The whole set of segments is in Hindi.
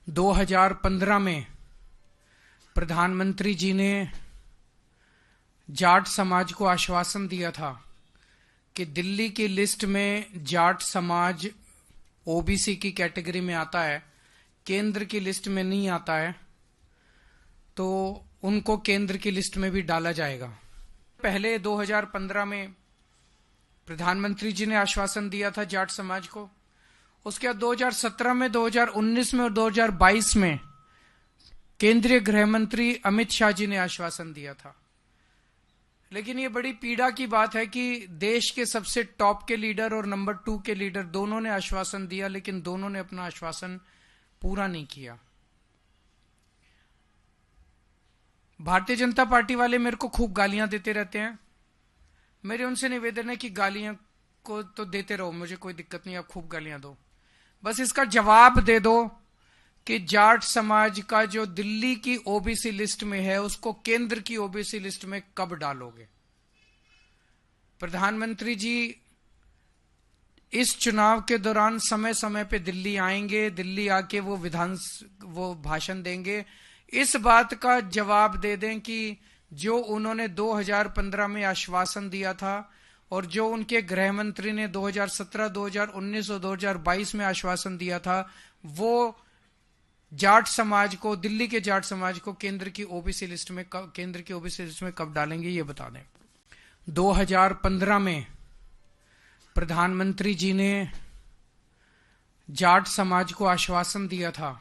2015 में प्रधानमंत्री जी ने जाट समाज को आश्वासन दिया था कि दिल्ली की लिस्ट में जाट समाज ओबीसी की कैटेगरी में आता है, केंद्र की लिस्ट में नहीं आता है, तो उनको केंद्र की लिस्ट में भी डाला जाएगा। पहले 2015 में प्रधानमंत्री जी ने आश्वासन दिया था जाट समाज को। उसके बाद 2017 में, 2019 में और 2022 में केंद्रीय गृह मंत्री अमित शाह जी ने आश्वासन दिया था। लेकिन ये बड़ी पीड़ा की बात है कि देश के सबसे टॉप के लीडर और नंबर 2 के लीडर दोनों ने आश्वासन दिया, लेकिन दोनों ने अपना आश्वासन पूरा नहीं किया। भारतीय जनता पार्टी वाले मेरे को खूब गालियां देते रहते हैं। मेरे उनसे निवेदन है कि गालियां को तो देते रहो, मुझे कोई दिक्कत नहीं, आप खूब गालियां दो, बस इसका जवाब दे दो कि जाट समाज का जो दिल्ली की ओबीसी लिस्ट में है उसको केंद्र की ओबीसी लिस्ट में कब डालोगे। प्रधानमंत्री जी इस चुनाव के दौरान समय समय पे दिल्ली आएंगे, दिल्ली आके वो भाषण देंगे। इस बात का जवाब दे दें कि जो उन्होंने 2015 में आश्वासन दिया था और जो उनके गृह मंत्री ने 2017, 2019 और 2022 में आश्वासन दिया था, वो जाट समाज को, दिल्ली के जाट समाज को केंद्र की ओबीसी लिस्ट में कब डालेंगे, ये बता दें। 2015 में प्रधानमंत्री जी ने जाट समाज को आश्वासन दिया था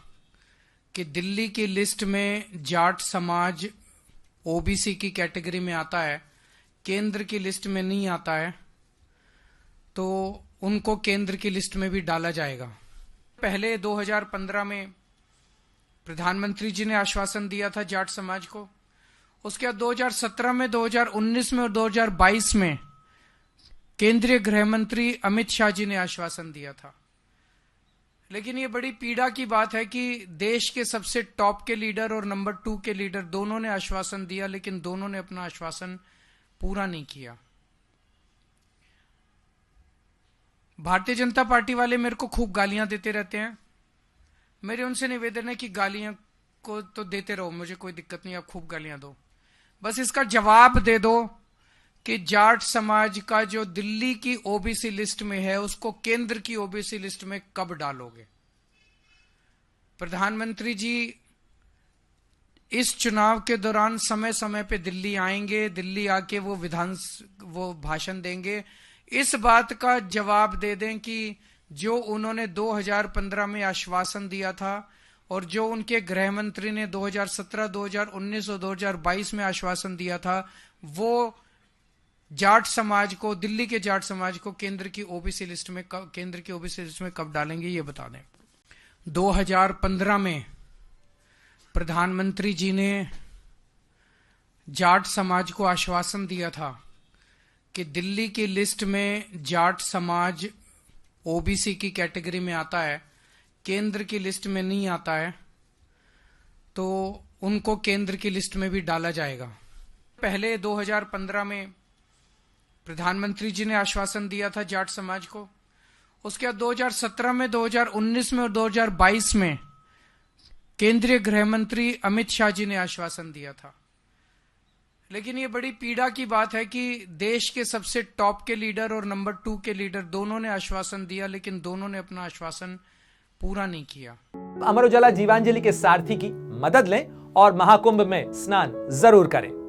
कि दिल्ली की लिस्ट में जाट समाज ओबीसी की कैटेगरी में आता है, केंद्र की लिस्ट में नहीं आता है, तो उनको केंद्र की लिस्ट में भी डाला जाएगा। पहले 2015 में प्रधानमंत्री जी ने आश्वासन दिया था जाट समाज को। उसके बाद 2017 में, 2019 में और 2022 में केंद्रीय गृह मंत्री अमित शाह जी ने आश्वासन दिया था। लेकिन ये बड़ी पीड़ा की बात है कि देश के सबसे टॉप के लीडर और नंबर 2 के लीडर दोनों ने आश्वासन दिया, लेकिन दोनों ने अपना आश्वासन पूरा नहीं किया। भारतीय जनता पार्टी वाले मेरे को खूब गालियां देते रहते हैं। मेरे उनसे निवेदन है कि गालियां को तो देते रहो, मुझे कोई दिक्कत नहीं, आप खूब गालियां दो, बस इसका जवाब दे दो कि जाट समाज का जो दिल्ली की ओबीसी लिस्ट में है उसको केंद्र की ओबीसी लिस्ट में कब डालोगे। प्रधानमंत्री जी इस चुनाव के दौरान समय समय पे दिल्ली आएंगे, दिल्ली आके वो भाषण देंगे। इस बात का जवाब दे दें कि जो उन्होंने 2015 में आश्वासन दिया था और जो उनके गृह मंत्री ने 2017, 2019 और 2022 में आश्वासन दिया था, वो जाट समाज को, दिल्ली के जाट समाज को केंद्र की ओबीसी लिस्ट में कब डालेंगे, ये बता दें। 2015 में प्रधानमंत्री जी ने जाट समाज को आश्वासन दिया था कि दिल्ली की लिस्ट में जाट समाज ओबीसी की कैटेगरी में आता है, केंद्र की लिस्ट में नहीं आता है, तो उनको केंद्र की लिस्ट में भी डाला जाएगा। पहले 2015 में प्रधानमंत्री जी ने आश्वासन दिया था जाट समाज को। उसके बाद 2017 में, 2019 में और 2022 में केंद्रीय गृह मंत्री अमित शाह जी ने आश्वासन दिया था। लेकिन ये बड़ी पीड़ा की बात है कि देश के सबसे टॉप के लीडर और नंबर 2 के लीडर दोनों ने आश्वासन दिया, लेकिन दोनों ने अपना आश्वासन पूरा नहीं किया। अमर उजाला जीवांजलि के सारथी की मदद लें और महाकुंभ में स्नान जरूर करें।